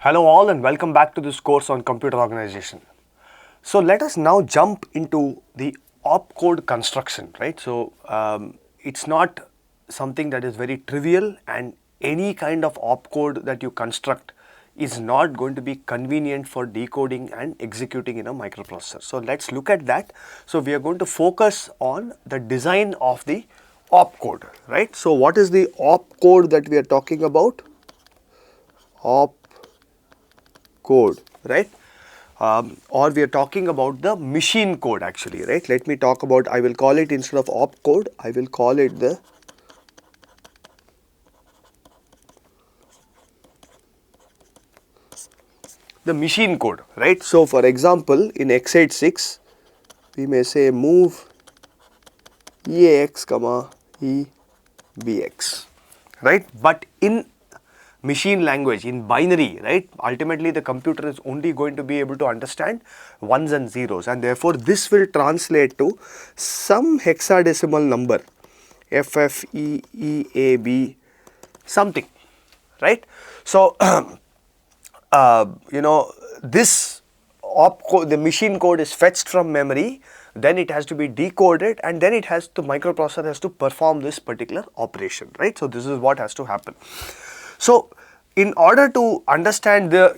Hello all and welcome back to this course on computer organization. So let us now jump into the opcode construction, right? So it's not something that is very trivial, and any kind of opcode that you construct is not going to be convenient for decoding and executing in a microprocessor. So let's look at that. So we are going to focus on the design of the opcode, right? So what is the opcode that we are talking about? Opcode, right? Or we are talking about the machine code actually, right? Let me talk about, I will call it, instead of opcode, I will call it the machine code, right? So for example, in x86, we may say move EAX, EBX, right? But in machine language, in binary, right, ultimately the computer is only going to be able to understand ones and zeros, and therefore this will translate to some hexadecimal number, FFEEAB something, right? So this opcode, the machine code, is fetched from memory, then it has to be decoded, and then the microprocessor has to perform this particular operation, right? So this is what has to happen. So in order to understand the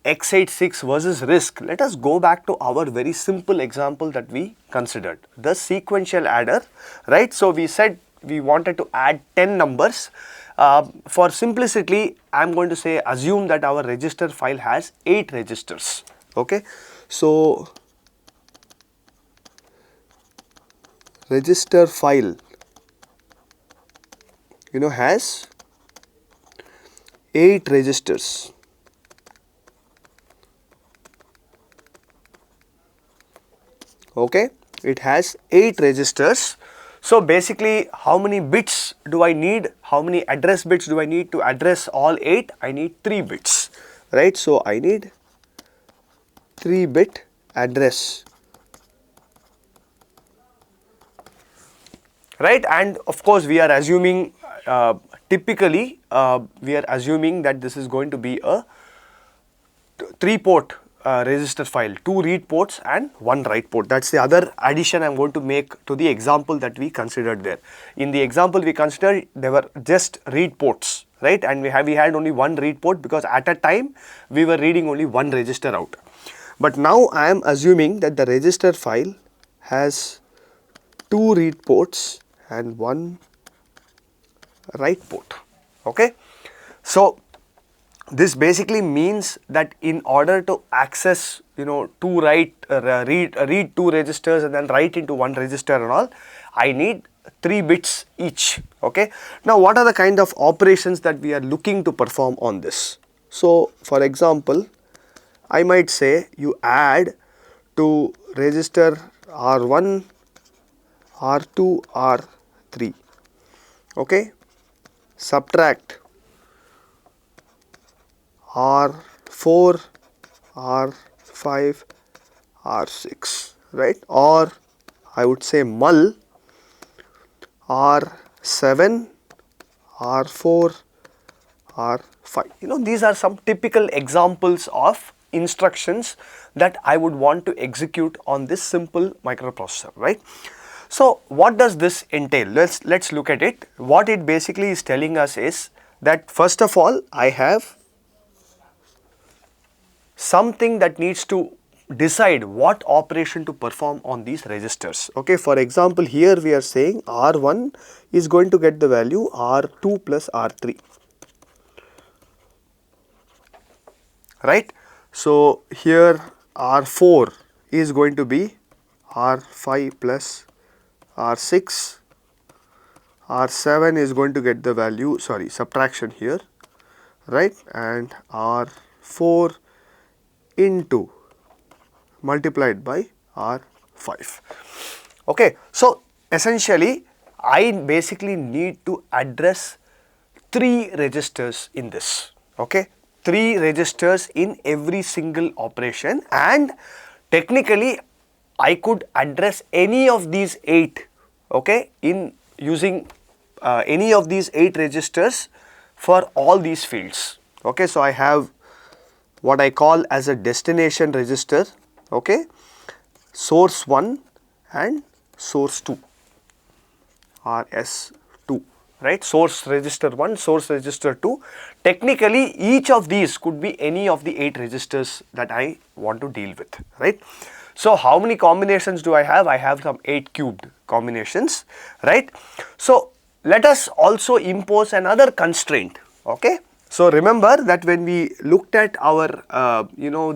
x86 versus RISC, let us go back to our very simple example that we considered, the sequential adder, right? So we said we wanted to add 10 numbers. For simplicity, I am going to say assume that our register file has 8 registers, okay? So register file has 8 registers, okay? It has 8 registers. So basically, how many bits do I need? How many address bits do I need to address all 8? I need 3 bits, right? So I need 3-bit address, right? And of course, we are assuming typically we are assuming that this is going to be a 3-port register file, 2 read ports and 1 write port. That's the other addition I'm going to make to the example that we considered there. In the example we considered, there were just read ports, right? And we had only 1 read port because at a time we were reading only 1 register out. But now I am assuming that the register file has 2 read ports and 1 write port, okay? So this basically means that in order to access, read 2 registers and then write into 1 register and all, I need 3 bits each, okay? Now what are the kind of operations that we are looking to perform on this? So for example, I might say you add to register R1, R2, R3, okay? Subtract R4, R5, R6, right? Or I would say mul R7, R4, R5. These are some typical examples of instructions that I would want to execute on this simple microprocessor, right? So what does this entail? Let's look at it. What it basically is telling us is that first of all, I have something that needs to decide what operation to perform on these registers, okay? For example, here we are saying R1 is going to get the value R2 plus R3, right? So here R4 is going to be R5 plus R6, R7 is going to get the value, subtraction here, right? And R4 into multiplied by R5, okay? So essentially, I basically need to address 3 registers in this, okay? 3 registers in every single operation, and technically I could address any of these 8, okay, in using any of these 8 registers for all these fields, okay? So I have what I call as a destination register, okay, source 1 and source 2, RS2, right, source register 1, source register 2. Technically each of these could be any of the 8 registers that I want to deal with, right. So how many combinations do I have? I have some 8 cubed combinations, right. So let us also impose another constraint, okay. So remember that when we looked at our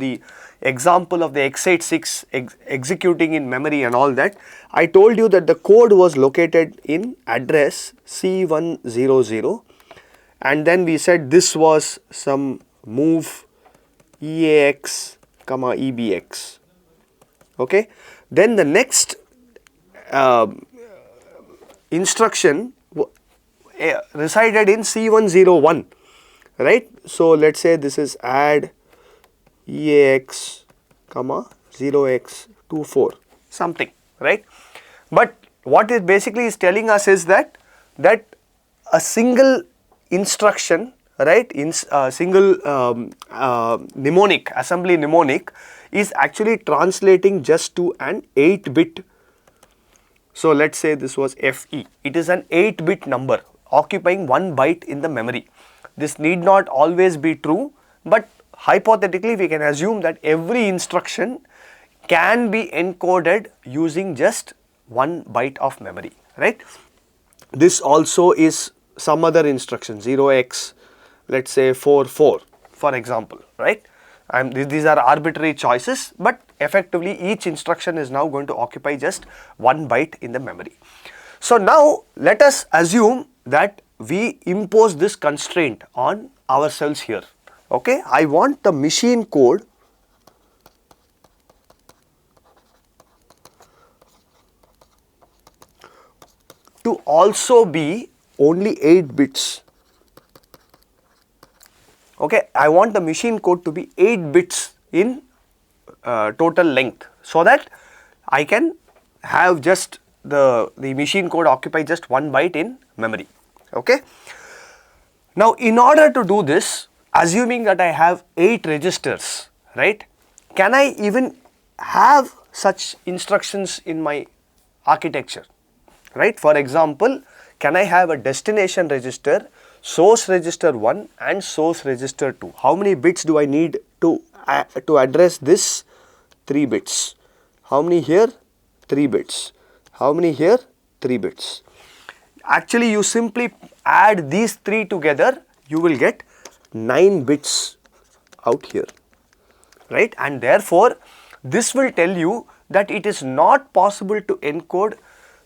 the example of the x86 executing in memory and all that, I told you that the code was located in address C100, and then we said this was some move EAX, EBX, okay. Then the next instruction resided in C101, right. So let's say this is add EAX, 0x24, something, right. But what it basically is telling us is that a single instruction, right, in single mnemonic, assembly mnemonic, is actually translating just to an 8-bit. So let's say this was FE. It is an 8-bit number occupying 1 byte in the memory. This need not always be true, but hypothetically we can assume that every instruction can be encoded using just 1 byte of memory, right. This also is some other instruction, 0x, let's say 44, for example, right. And these are arbitrary choices, but effectively each instruction is now going to occupy just 1 byte in the memory. So now let us assume that we impose this constraint on ourselves here, okay. I want the machine code to also be only 8 bits. Okay, I want the machine code to be 8 bits in total length, so that I can have just the machine code occupy just 1 byte in memory, okay. Now in order to do this, assuming that I have 8 registers, right, can I even have such instructions in my architecture, right. For example, can I have a destination register, source register 1 and source register 2? How many bits do I need to address this? 3 bits. How many here? 3 bits. How many here? 3 bits. Actually you simply add these 3 together, you will get 9 bits out here, right. And therefore this will tell you that it is not possible to encode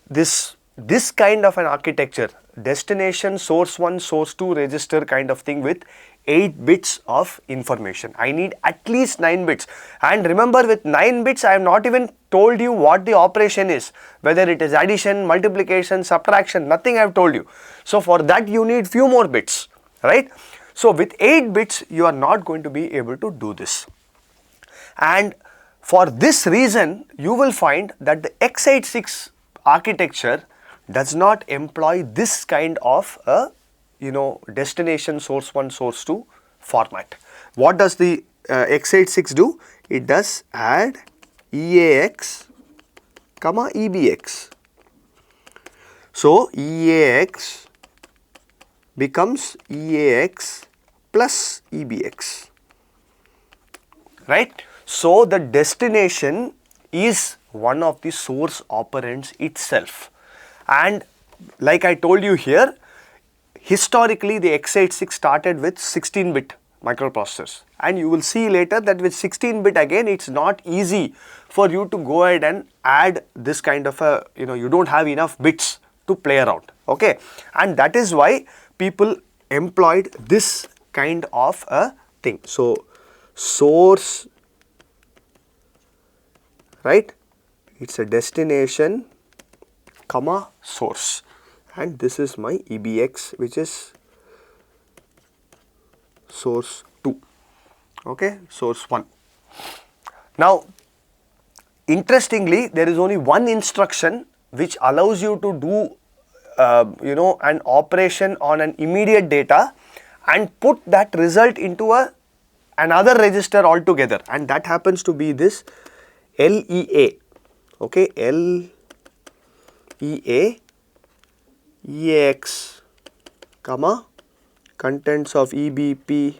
this kind of an architecture, destination source 1 source 2 register kind of thing with 8 bits of information. I need at least 9 bits, and remember, with 9 bits I have not even told you what the operation is, whether it is addition, multiplication, subtraction, nothing I have told you. So for that you need few more bits, right. So with 8 bits you are not going to be able to do this, and for this reason you will find that the x86 architecture does not employ this kind of a destination source 1 source 2 format. What does the x86 do? It does add EAX, EBX. So EAX becomes EAX plus EBX, right. So the destination is one of the source operands itself, and like I told you here, historically the x86 started with 16-bit microprocessors, and you will see later that with 16-bit again it's not easy for you to go ahead and add this kind of a, you don't have enough bits to play around, okay, and that is why people employed this kind of a thing. So source, right, it's a destination source, and this is my EBX, which is source 2, okay, source 1. Now interestingly, there is only one instruction which allows you to do an operation on an immediate data and put that result into a another register altogether, and that happens to be this LEA. Okay, LEA EAX, comma, contents of EBP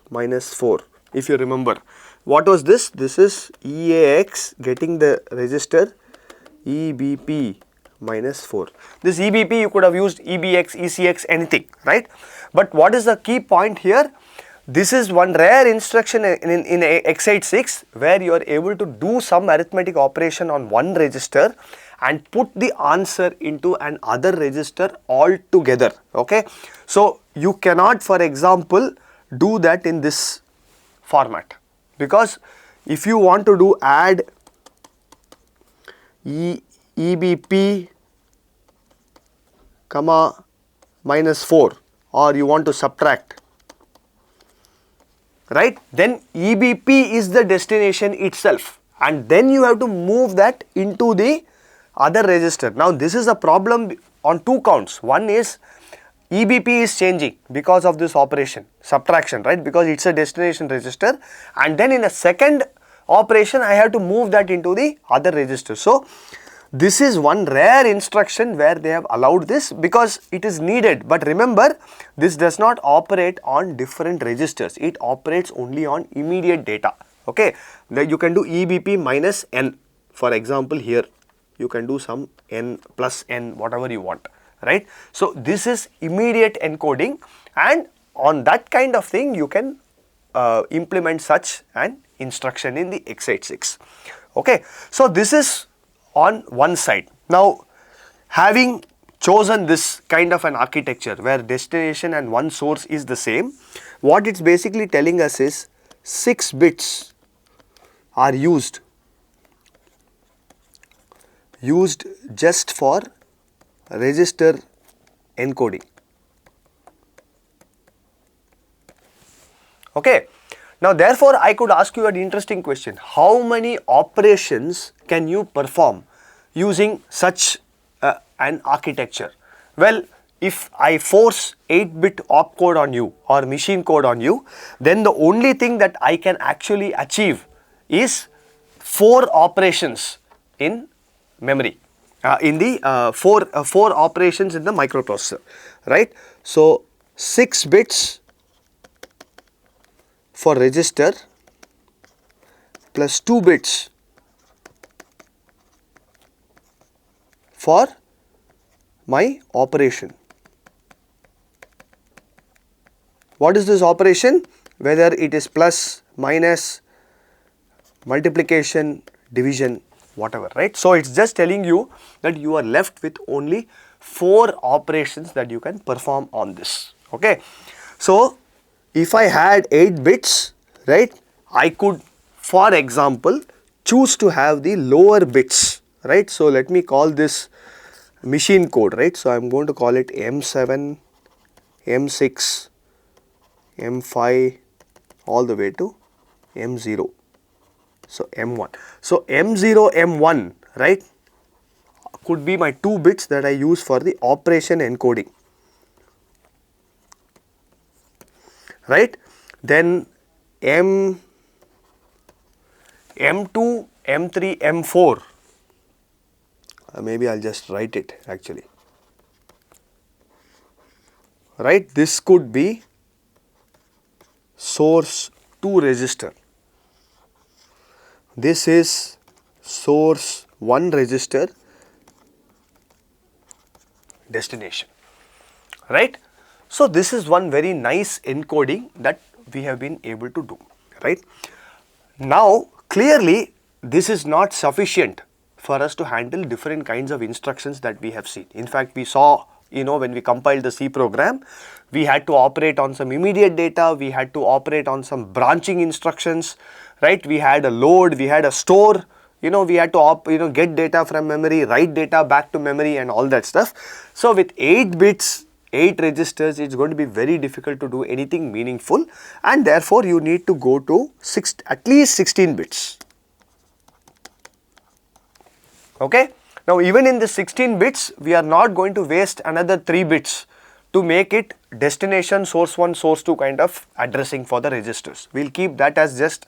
minus 4. If you remember, what was this? This is EAX getting the register EBP minus 4. This EBP you could have used EBX, ECX, anything, right? But what is the key point here? This is one rare instruction in x86 where you are able to do some arithmetic operation on one register and put the answer into an other register altogether. Okay, so you cannot, for example, do that in this format, because if you want to do add EBP comma minus 4, or you want to subtract, right, then EBP is the destination itself, and then you have to move that into the other register. Now this is a problem on two counts. One is EBP is changing because of this operation, subtraction, right, because it's a destination register, and then in a second operation I have to move that into the other register. So this is one rare instruction where they have allowed this because it is needed, but remember, this does not operate on different registers, it operates only on immediate data. Okay, then you can do EBP minus n, for example here you can do some n plus n, whatever you want, right. So this is immediate encoding, and on that kind of thing you can implement such an instruction in the x86. Okay, so this is on one side. Now, having chosen this kind of an architecture where destination and one source is the same, what it's basically telling us is 6 bits are used just for register encoding. Okay. Now therefore I could ask you an interesting question. How many operations can you perform using such an architecture? Well, if I force 8-bit opcode on you or machine code on you, then the only thing that I can actually achieve is 4 operations in memory, in the 4 operations in the microprocessor, right? So 6 bits for register plus 2 bits for my operation. What is this operation? Whether it is plus, minus, multiplication, division, whatever, right? So it's just telling you that you are left with only 4 operations that you can perform on this. Okay, so if I had 8 bits, right, I could, for example, choose to have the lower bits, right. So let me call this machine code, right. So I'm going to call it M7, M6, M5 all the way to M0. So M1. So M0, M1, right, could be my 2 bits that I use for the operation encoding, right. Then M2, M3, M4, maybe I'll just write it actually, right. This could be source 2 register. This is source 1 register destination, right. So this is one very nice encoding that we have been able to do, right. Now clearly this is not sufficient for us to handle different kinds of instructions that we have seen. In fact, we saw, when we compiled the C program, we had to operate on some immediate data, we had to operate on some branching instructions, right. We had a load, we had a store, we had to get data from memory, write data back to memory and all that stuff. So with 8 bits, 8 registers, it's going to be very difficult to do anything meaningful, and therefore you need to go to at least 16 bits. Okay. Now even in the 16 bits, we are not going to waste another 3 bits to make it destination source 1, source 2 kind of addressing for the registers. We'll keep that as just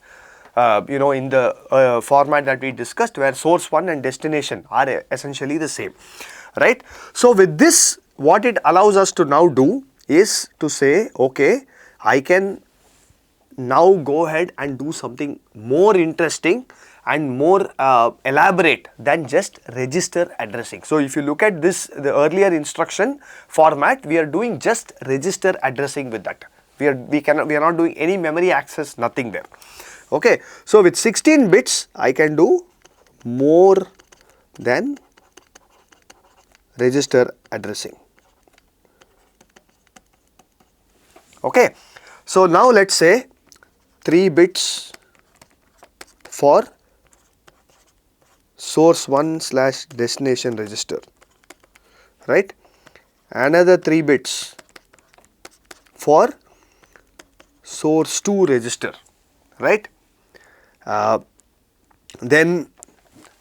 in the format that we discussed, where source 1 and destination are essentially the same, right? So with this, what it allows us to now do is to say, okay, I can now go ahead and do something more interesting and more elaborate than just register addressing. So if you look at this, the earlier instruction format, we are doing just register addressing with that. We are not doing any memory access, nothing there. Okay, so with 16 bits, I can do more than register addressing. Okay, so now let's say 3 bits for source 1 / destination register, right? Another 3 bits for source 2 register, right? Then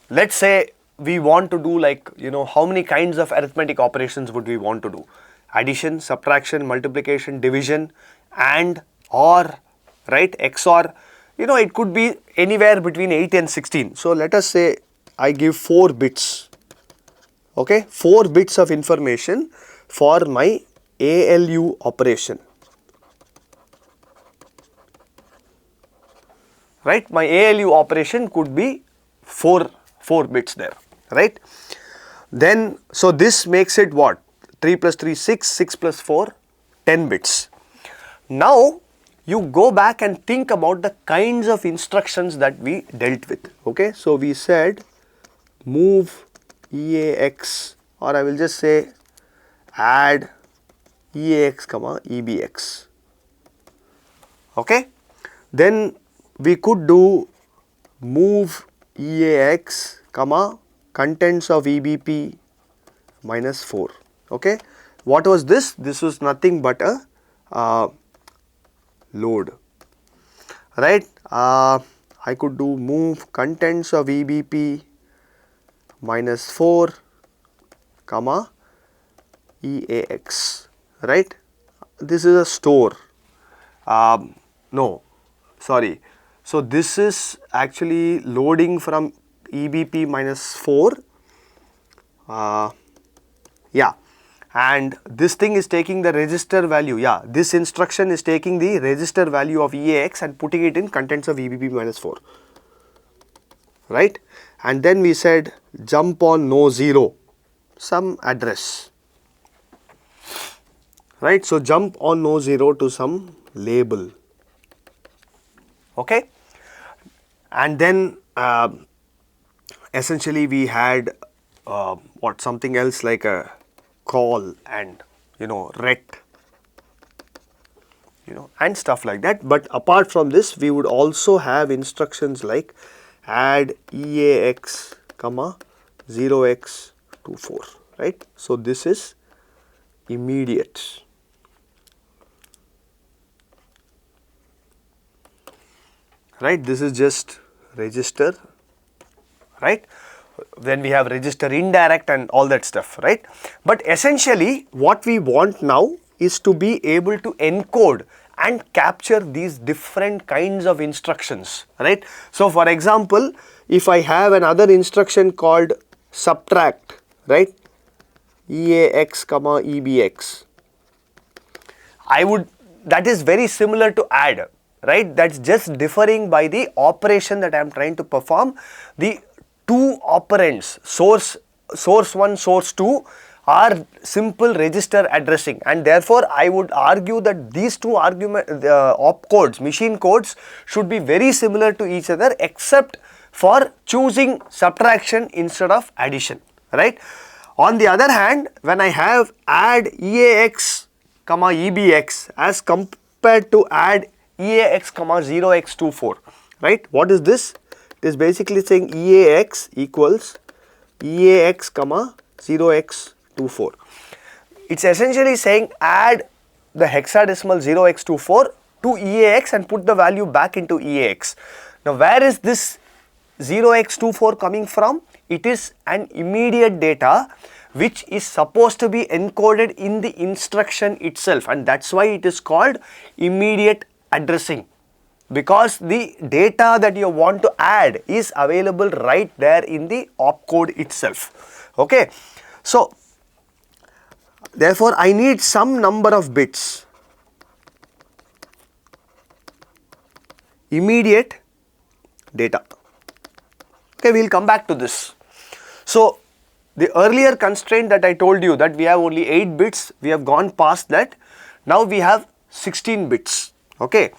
let's say we want to do, like, how many kinds of arithmetic operations would we want to do? Addition, subtraction, multiplication, division, and or, right, XOR. It could be anywhere between 8 and 16. So let us say I give 4 bits, okay, 4 bits of information for my ALU operation. Right, my ALU operation could be 4 bits there, right? Then, so this makes it what? 3 plus 3, 6, 6 plus 4, 10 bits. Now, you go back and think about the kinds of instructions that we dealt with, okay? So we said move EAX, or I will just say add EAX, EBX, okay? Then we could do move EAX, contents of EBP minus 4, okay. What was this? This was nothing but a load, right. I could do move contents of EBP minus 4, EAX, right. This is a store, no, sorry. So this is actually loading from EBP minus 4, yeah, and this thing is taking the register value, yeah, this instruction is taking the register value of EAX and putting it in contents of EBP minus 4, right. And then we said jump on no 0, some address, right. So jump on no 0 to some label, okay. And then essentially we had something else like a call and ret, and stuff like that. But apart from this, we would also have instructions like add EAX, 0x24, right. So this is immediate, right. This is just register, right. Then we have register indirect and all that stuff, right. But essentially what we want now is to be able to encode and capture these different kinds of instructions, right. So for example, if I have another instruction called subtract, right, EAX, EBX, that is very similar to add, right. That's just differing by the operation that I am trying to perform. The two operands, source 1, source 2, are simple register addressing, and therefore I would argue that these two opcodes, machine codes, should be very similar to each other, except for choosing subtraction instead of addition, right. On the other hand, when I have add EAX, EBX as compared to add EAX, 0x24, right. What is this? It is basically saying EAX equals EAX, 0x24. It's essentially saying add the hexadecimal 0x24 to EAX and put the value back into EAX. Now where is this 0x24 coming from? It is an immediate data which is supposed to be encoded in the instruction itself, and that's why it is called immediate addressing, because the data that you want to add is available right there in the opcode itself. Okay, so therefore I need some number of bits, immediate data. Okay, we will come back to this. So the earlier constraint that I told you, that we have only 8 bits, we have gone past that. Now we have 16 bits. Okay,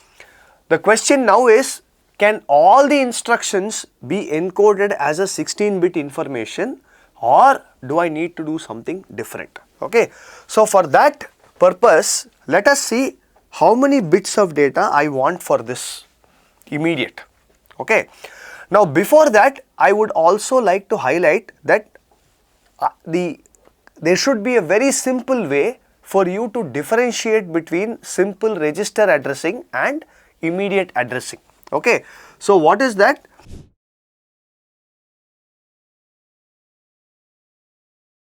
the question now is, can all the instructions be encoded as a 16-bit information, or do I need to do something different? Okay, so for that purpose, let us see how many bits of data I want for this immediate. Okay, now before that I would also like to highlight that there should be a very simple way for you to differentiate between simple register addressing and immediate addressing. Okay, so what is that?